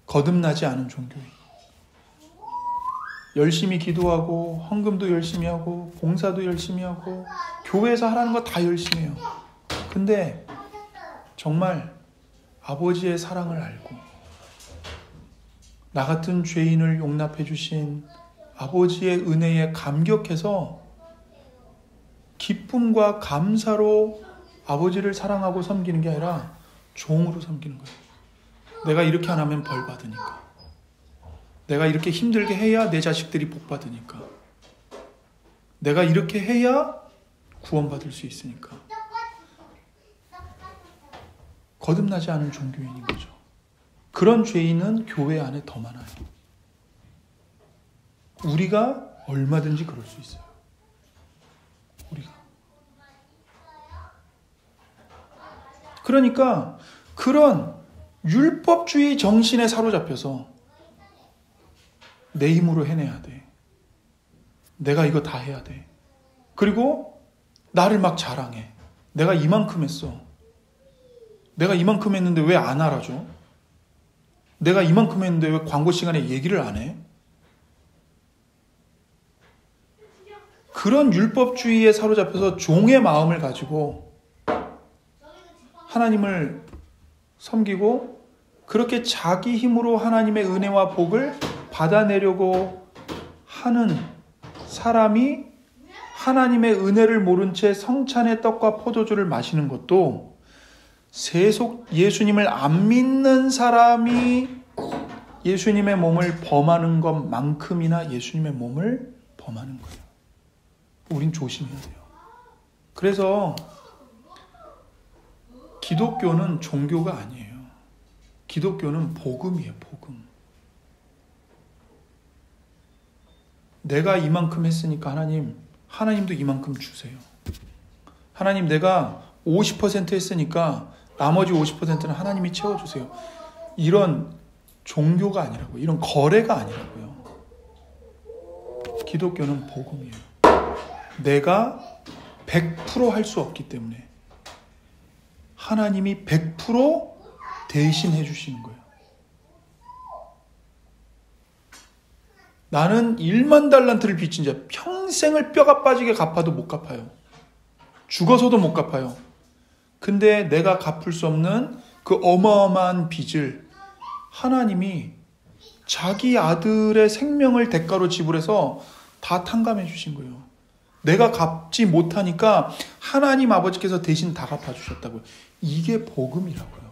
거듭나지 않은 종교인. 열심히 기도하고 헌금도 열심히 하고 봉사도 열심히 하고 교회에서 하라는 거 다 열심히 해요. 근데 정말 아버지의 사랑을 알고 나 같은 죄인을 용납해 주신 아버지의 은혜에 감격해서 기쁨과 감사로 아버지를 사랑하고 섬기는 게 아니라 종으로 섬기는 거예요. 내가 이렇게 안 하면 벌 받으니까. 내가 이렇게 힘들게 해야 내 자식들이 복 받으니까. 내가 이렇게 해야 구원받을 수 있으니까. 거듭나지 않은 종교인인 거죠. 그런 죄인은 교회 안에 더 많아요. 우리가 얼마든지 그럴 수 있어요. 우리가. 그러니까 그런 율법주의 정신에 사로잡혀서 내 힘으로 해내야 돼. 내가 이거 다 해야 돼. 그리고 나를 막 자랑해. 내가 이만큼 했어. 내가 이만큼 했는데 왜 안 알아줘? 내가 이만큼 했는데 왜 광고 시간에 얘기를 안 해? 그런 율법주의에 사로잡혀서 종의 마음을 가지고 하나님을 섬기고 그렇게 자기 힘으로 하나님의 은혜와 복을 받아내려고 하는 사람이 하나님의 은혜를 모른 채 성찬의 떡과 포도주를 마시는 것도 예수님을 안 믿는 사람이 예수님의 몸을 범하는 것만큼이나 예수님의 몸을 범하는 거예요. 우린 조심해야 돼요. 그래서 기독교는 종교가 아니에요. 기독교는 복음이에요. 복음. 내가 이만큼 했으니까 하나님도 이만큼 주세요. 하나님 내가 50% 했으니까 나머지 50%는 하나님이 채워주세요. 이런 종교가 아니라고요. 이런 거래가 아니라고요. 기독교는 복음이에요. 내가 100% 할 수 없기 때문에 하나님이 100% 대신 해주시는 거예요. 나는 1만 달란트를 빚진 자, 평생을 뼈가 빠지게 갚아도 못 갚아요. 죽어서도 못 갚아요. 근데 내가 갚을 수 없는 그 어마어마한 빚을 하나님이 자기 아들의 생명을 대가로 지불해서 다 탕감해 주신 거예요. 내가 갚지 못하니까 하나님 아버지께서 대신 다 갚아주셨다고요. 이게 복음이라고요.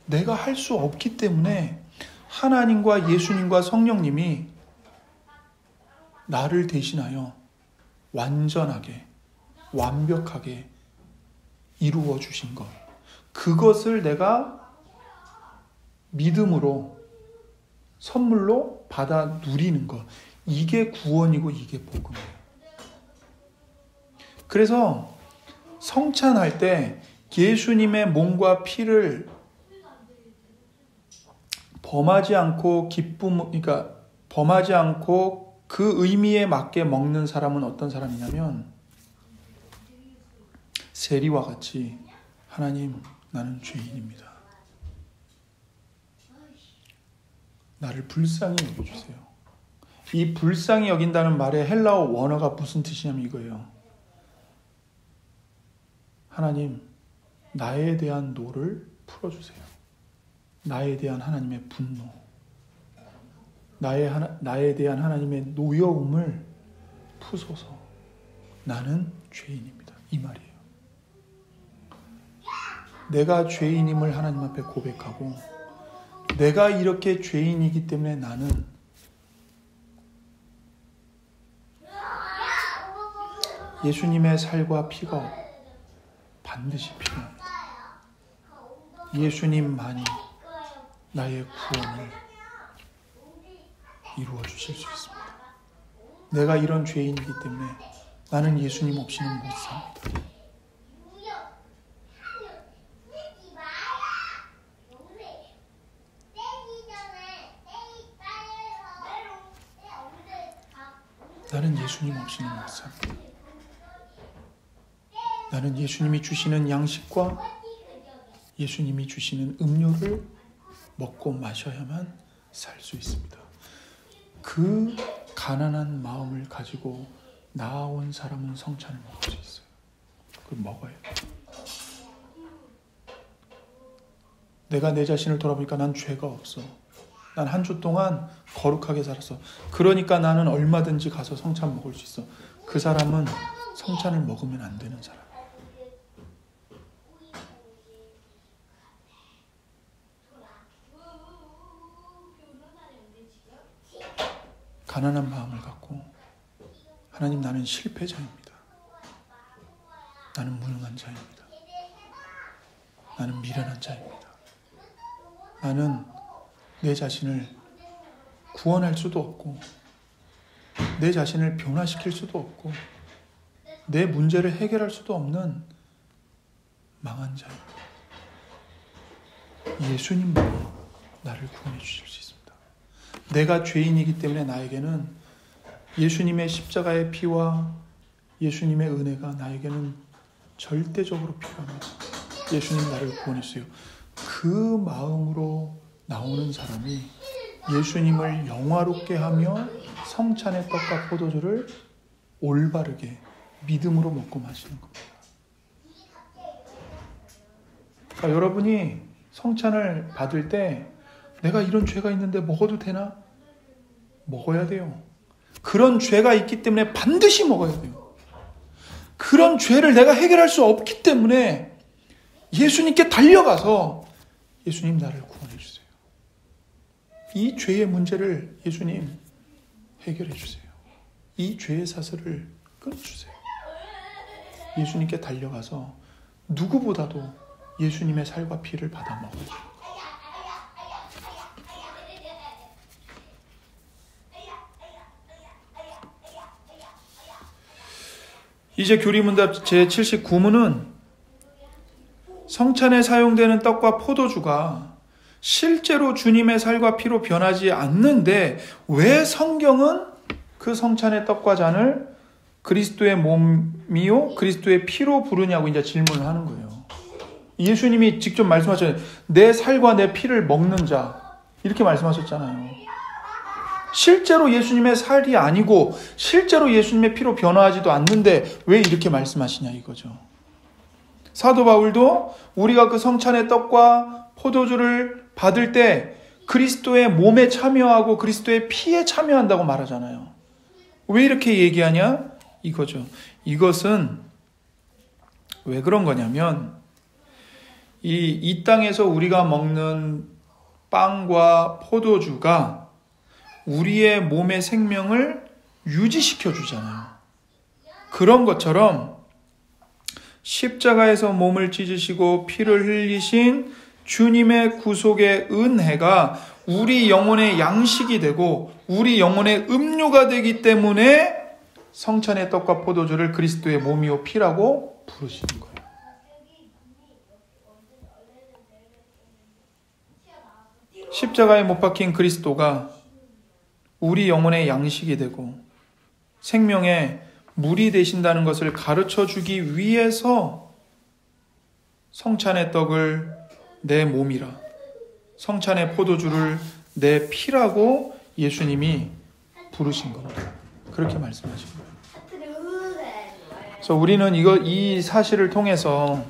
내가 할 수 없기 때문에 하나님과 예수님과 성령님이 나를 대신하여 완전하게, 완벽하게 이루어 주신 것. 그것을 내가 믿음으로, 선물로 받아 누리는 것. 이게 구원이고 이게 복음이에요. 그래서 성찬할 때 예수님의 몸과 피를 범하지 않고 그러니까 범하지 않고 그 의미에 맞게 먹는 사람은 어떤 사람이냐면 세리와 같이 하나님 나는 죄인입니다. 나를 불쌍히 여겨주세요. 이 불쌍히 여긴다는 말의 헬라어 원어가 무슨 뜻이냐면 이거예요. 하나님 나에 대한 노를 풀어주세요. 나에 대한 하나님의 분노, 나에 대한 하나님의 노여움을 푸소서. 나는 죄인입니다. 이 말이에요. 내가 죄인임을 하나님 앞에 고백하고 내가 이렇게 죄인이기 때문에 나는 예수님의 살과 피가 반드시 필요합니다. 예수님만이 나의 구원을 이루어 주실 수 있습니다. 내가 이런 죄인이기 때문에 나는 예수님 없이는 못 삽니다. 나는 예수님 없이는 못 삽니다. 나는 예수님이 주시는 양식과 예수님이 주시는 음료를 먹고 마셔야만 살 수 있습니다. 그 가난한 마음을 가지고 나아온 사람은 성찬을 먹을 수 있어요. 그걸 먹어야 돼요. 내가 내 자신을 돌아보니까 난 죄가 없어. 난 한 주 동안 거룩하게 살았어. 그러니까 나는 얼마든지 가서 성찬 먹을 수 있어. 그 사람은 성찬을 먹으면 안 되는 사람. 가난한 마음을 갖고 하나님 나는 실패자입니다. 나는 무능한 자입니다. 나는 미련한 자입니다. 나는 내 자신을 구원할 수도 없고 내 자신을 변화시킬 수도 없고 내 문제를 해결할 수도 없는 망한 자입니다. 예수님만이 나를 구원해 주실 수 있습니다. 내가 죄인이기 때문에 나에게는 예수님의 십자가의 피와 예수님의 은혜가 나에게는 절대적으로 필요합니다. 예수님 나를 구원해 주세요. 그 마음으로 나오는 사람이 예수님을 영화롭게 하며 성찬의 떡과 포도주를 올바르게 믿음으로 먹고 마시는 겁니다. 그러니까 여러분이 성찬을 받을 때 내가 이런 죄가 있는데 먹어도 되나? 먹어야 돼요. 그런 죄가 있기 때문에 반드시 먹어야 돼요. 그런 죄를 내가 해결할 수 없기 때문에 예수님께 달려가서 예수님 나를 구원해 주세요. 이 죄의 문제를 예수님 해결해 주세요. 이 죄의 사슬을 끊어주세요. 예수님께 달려가서 누구보다도 예수님의 살과 피를 받아 먹어요. 이제 교리문답 제79문은 성찬에 사용되는 떡과 포도주가 실제로 주님의 살과 피로 변하지 않는데 왜 성경은 그 성찬의 떡과 잔을 그리스도의 몸이요 그리스도의 피로 부르냐고 이제 질문을 하는 거예요. 예수님이 직접 말씀하셨잖아요. 내 살과 내 피를 먹는 자 이렇게 말씀하셨잖아요. 실제로 예수님의 살이 아니고 실제로 예수님의 피로 변화하지도 않는데 왜 이렇게 말씀하시냐 이거죠. 사도 바울도 우리가 그 성찬의 떡과 포도주를 받을 때 그리스도의 몸에 참여하고 그리스도의 피에 참여한다고 말하잖아요. 왜 이렇게 얘기하냐? 이거죠. 이것은 왜 그런 거냐면 이 땅에서 우리가 먹는 빵과 포도주가 우리의 몸의 생명을 유지시켜 주잖아요. 그런 것처럼 십자가에서 몸을 찢으시고 피를 흘리신 주님의 구속의 은혜가 우리 영혼의 양식이 되고 우리 영혼의 음료가 되기 때문에 성찬의 떡과 포도주를 그리스도의 몸이요 피라고 부르시는 거예요. 십자가에 못 박힌 그리스도가 우리 영혼의 양식이 되고 생명의 물이 되신다는 것을 가르쳐 주기 위해서 성찬의 떡을 내 몸이라 성찬의 포도주를 내 피라고 예수님이 부르신 겁니다. 그렇게 말씀하신 거예요. 그래서 우리는 이 사실을 통해서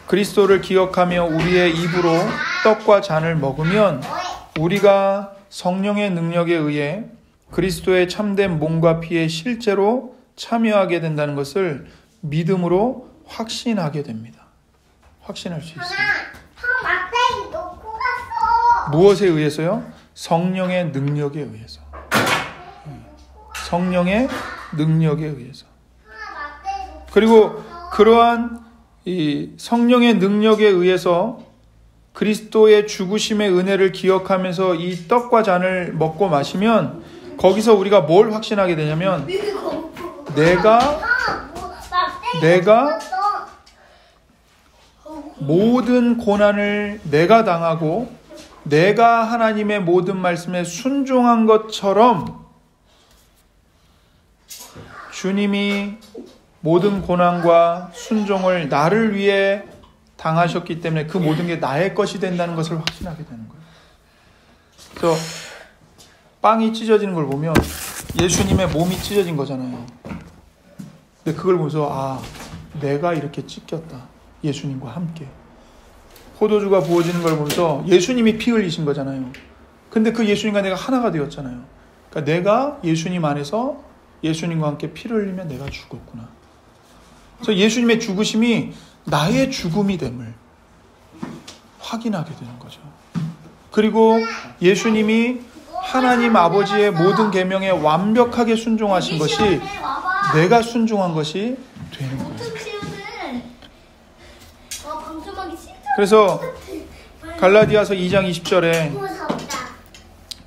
그리스도를 기억하며 우리의 입으로 떡과 잔을 먹으면 우리가 성령의 능력에 의해 그리스도의 참된 몸과 피에 실제로 참여하게 된다는 것을 믿음으로 확신하게 됩니다. 확신할 수 있습니다. 무엇에 의해서요? 성령의 능력에 의해서. 성령의 능력에 의해서. 그리고 그러한 이 성령의 능력에 의해서 그리스도의 죽으심의 은혜를 기억하면서 이 떡과 잔을 먹고 마시면 거기서 우리가 뭘 확신하게 되냐면 내가 모든 고난을 내가 당하고 내가 하나님의 모든 말씀에 순종한 것처럼 주님이 모든 고난과 순종을 나를 위해 당하셨기 때문에 그 모든 게 나의 것이 된다는 것을 확신하게 되는 거예요. 그래서 빵이 찢어지는 걸 보면 예수님의 몸이 찢어진 거잖아요. 근데 그걸 보면서 내가 이렇게 찢겼다. 예수님과 함께. 포도주가 부어지는 걸 보면서 예수님이 피 흘리신 거잖아요. 근데 그 예수님과 내가 하나가 되었잖아요. 그러니까 내가 예수님 안에서 예수님과 함께 피를 흘리면 내가 죽었구나. 그래서 예수님의 죽으심이 나의 죽음이 됨을 확인하게 되는 거죠. 그리고 예수님이 하나님 아버지의 모든 계명에 완벽하게 순종하신 것이 내가 순종한 것이 되는 거예요. 그래서 갈라디아서 2장 20절에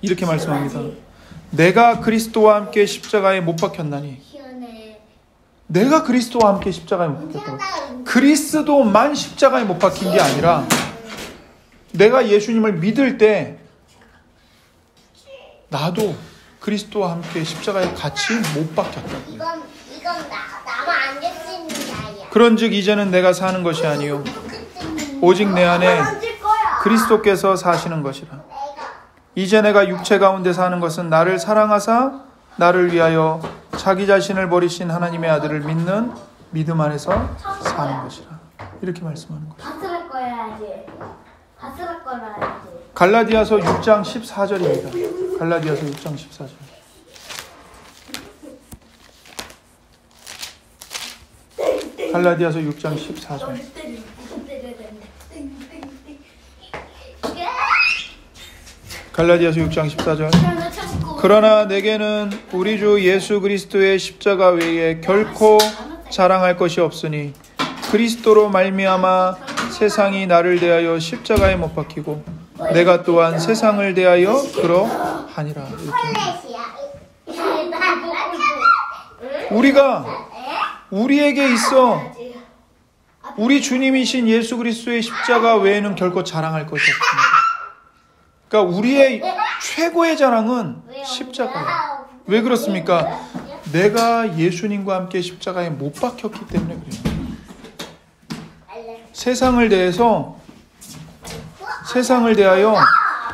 이렇게 말씀합니다. 내가 그리스도와 함께 십자가에 못 박혔나니. 내가 그리스도와 함께 십자가에 못 박혔다고. 그리스도만 십자가에 못 박힌 게 아니라 내가 예수님을 믿을 때 나도 그리스도와 함께 십자가에 같이 못 박혔다고요. 이건 나만 안 됐으면 나야. 그런즉 이제는 내가 사는 것이 아니요 오직 내 안에 그리스도께서 사시는 것이라. 이제 내가 육체 가운데 사는 것은 나를 사랑하사 나를 위하여 자기 자신을 버리신 하나님의 아들을 믿는 믿음 안에서 사는 것이라. 이렇게 말씀하는 거예요. 바스락 거야지. 바스락 거야지. 갈라디아서 6장 14절입니다. 갈라디아서 6장 14절. 갈라디아서 6장 14절. 갈라디아서 6장 14절. 그러나 내게는 우리 주 예수 그리스도의 십자가 외에 결코 자랑할 것이 없으니 그리스도로 말미암아 세상이 나를 대하여 십자가에 못 박히고 내가 또한 세상을 대하여 그러하니라. 우리에게 있어 우리 주님이신 예수 그리스도의 십자가 외에는 결코 자랑할 것이 없습니다. 그러니까 우리의 최고의 자랑은 십자가예요. 왜 그렇습니까? 내가 예수님과 함께 십자가에 못 박혔기 때문에 그래요. 세상을 대하여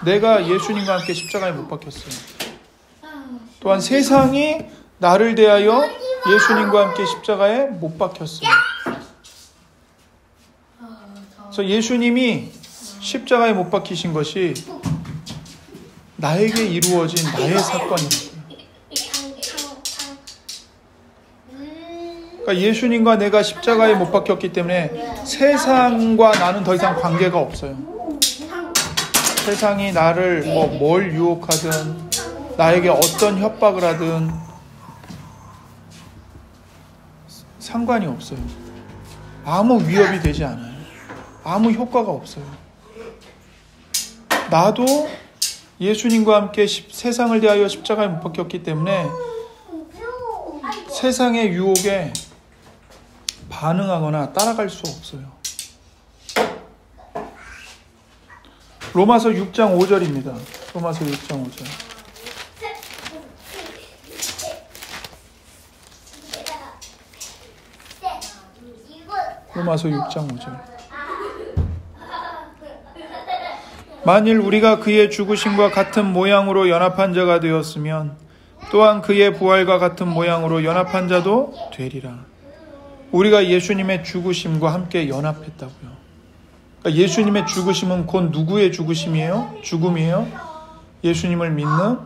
내가 예수님과 함께 십자가에 못 박혔어요. 또한 세상이 나를 대하여 예수님과 함께 십자가에 못 박혔어요. 그래서 예수님이 십자가에 못 박히신 것이 나에게 이루어진 나의 사건이었어요. 그러니까 예수님과 내가 십자가에 못 박혔기 때문에 세상과 나는 더 이상 관계가 없어요. 세상이 나를 뭘 유혹하든 나에게 어떤 협박을 하든 상관이 없어요. 아무 위협이 되지 않아요. 아무 효과가 없어요. 나도 예수님과 함께 세상을 대하여 십자가에 못 박혔기 때문에 세상의 유혹에 반응하거나 따라갈 수 없어요. 로마서 6장 5절입니다. 로마서 6장 5절. 로마서 6장 5절. 만일 우리가 그의 죽으심과 같은 모양으로 연합한 자가 되었으면 또한 그의 부활과 같은 모양으로 연합한 자도 되리라. 우리가 예수님의 죽으심과 함께 연합했다고요. 그러니까 예수님의 죽으심은 곧 누구의 죽으심이에요? 죽음이에요? 예수님을 믿는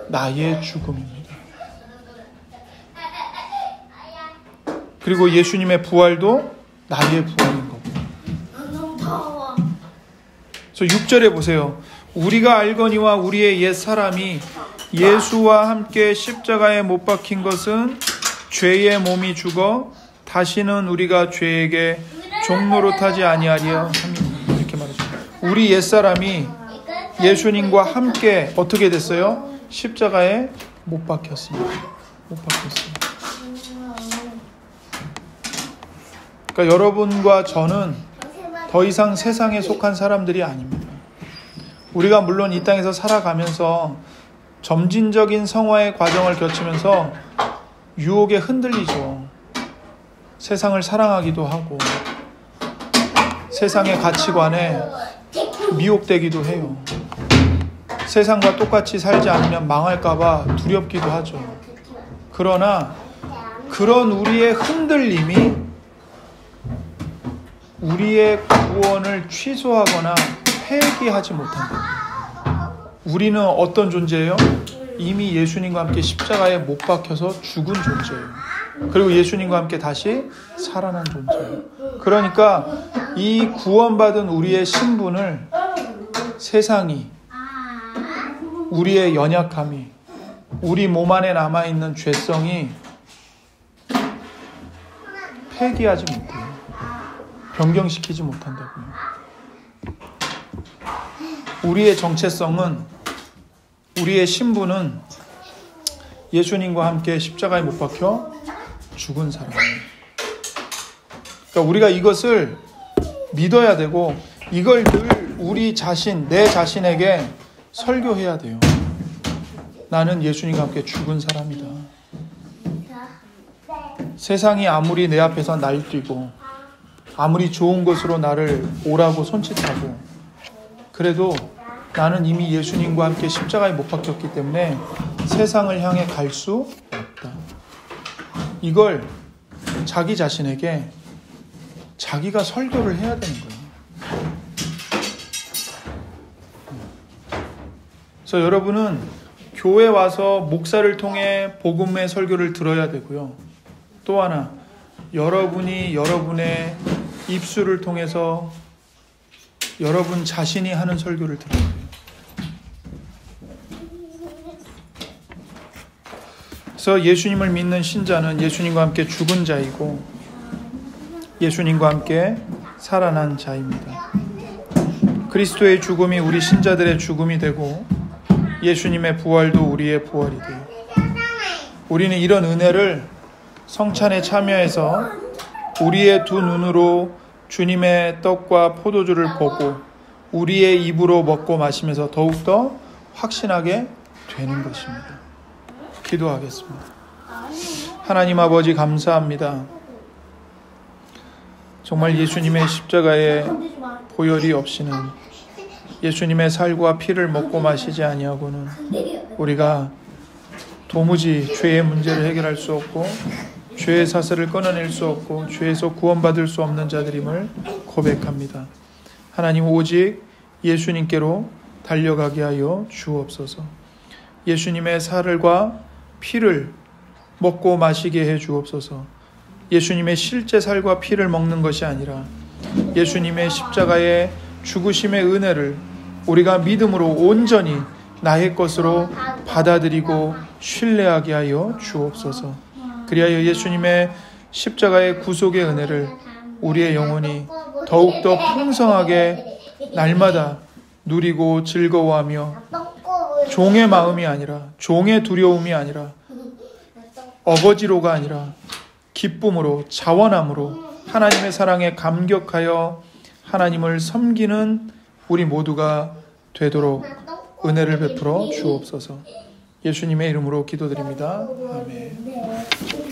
나의 죽음입니다. 그리고 예수님의 부활도 나의 부활인 거고. 그래서 6절에 보세요. 우리가 알거니와 우리의 옛 사람이 예수와 함께 십자가에 못 박힌 것은 죄의 몸이 죽어 다시는 우리가 죄에게 종노릇하지 아니하리라 함이니. 이렇게 말하죠. 우리 옛 사람이 예수님과 함께 어떻게 됐어요? 십자가에 못 박혔습니다. 못 박혔습니다. 그러니까 여러분과 저는 더 이상 세상에 속한 사람들이 아닙니다. 우리가 물론 이 땅에서 살아가면서 점진적인 성화의 과정을 거치면서 유혹에 흔들리죠. 세상을 사랑하기도 하고 세상의 가치관에 미혹되기도 해요. 세상과 똑같이 살지 않으면 망할까봐 두렵기도 하죠. 그러나 그런 우리의 흔들림이 우리의 구원을 취소하거나 폐기하지 못한다. 우리는 어떤 존재예요? 이미 예수님과 함께 십자가에 못 박혀서 죽은 존재예요. 그리고 예수님과 함께 다시 살아난 존재예요. 그러니까 이 구원받은 우리의 신분을 세상이, 우리의 연약함이, 우리 몸 안에 남아있는 죄성이 폐기하지 못해요. 변경시키지 못한다고요. 우리의 정체성은 우리의 신분은 예수님과 함께 십자가에 못 박혀 죽은 사람이에요. 그러니까 우리가 이것을 믿어야 되고 이걸 늘 우리 자신, 내 자신에게 설교해야 돼요. 나는 예수님과 함께 죽은 사람이다. 세상이 아무리 내 앞에서 날뛰고 아무리 좋은 것으로 나를 오라고 손짓하고 그래도 나는 이미 예수님과 함께 십자가에 못 박혔기 때문에 세상을 향해 갈 수 없다. 이걸 자기 자신에게 자기가 설교를 해야 되는 거예요. 그래서 여러분은 교회 와서 목사를 통해 복음의 설교를 들어야 되고요. 또 하나, 여러분이 여러분의 입술을 통해서 여러분 자신이 하는 설교를 들어야 돼요. 그래서 예수님을 믿는 신자는 예수님과 함께 죽은 자이고 예수님과 함께 살아난 자입니다. 그리스도의 죽음이 우리 신자들의 죽음이 되고 예수님의 부활도 우리의 부활이 돼요. 우리는 이런 은혜를 성찬에 참여해서 우리의 두 눈으로 주님의 떡과 포도주를 보고 우리의 입으로 먹고 마시면서 더욱더 확신하게 되는 것입니다. 기도하겠습니다. 하나님 아버지 감사합니다. 정말 예수님의 십자가에 보혈이 없이는 예수님의 살과 피를 먹고 마시지 아니하고는 우리가 도무지 죄의 문제를 해결할 수 없고 죄의 사슬을 끊어낼 수 없고 죄에서 구원받을 수 없는 자들임을 고백합니다. 하나님 오직 예수님께로 달려가게 하여 주옵소서. 예수님의 살과 피를 먹고 마시게 해 주옵소서. 예수님의 실제 살과 피를 먹는 것이 아니라 예수님의 십자가의 죽으심의 은혜를 우리가 믿음으로 온전히 나의 것으로 받아들이고 신뢰하게 하여 주옵소서. 그리하여 예수님의 십자가의 구속의 은혜를 우리의 영혼이 더욱더 풍성하게 날마다 누리고 즐거워하며 종의 마음이 아니라 종의 두려움이 아니라 어거지로가 아니라 기쁨으로 자원함으로 하나님의 사랑에 감격하여 하나님을 섬기는 우리 모두가 되도록 은혜를 베풀어 주옵소서. 예수님의 이름으로 기도드립니다. 아멘.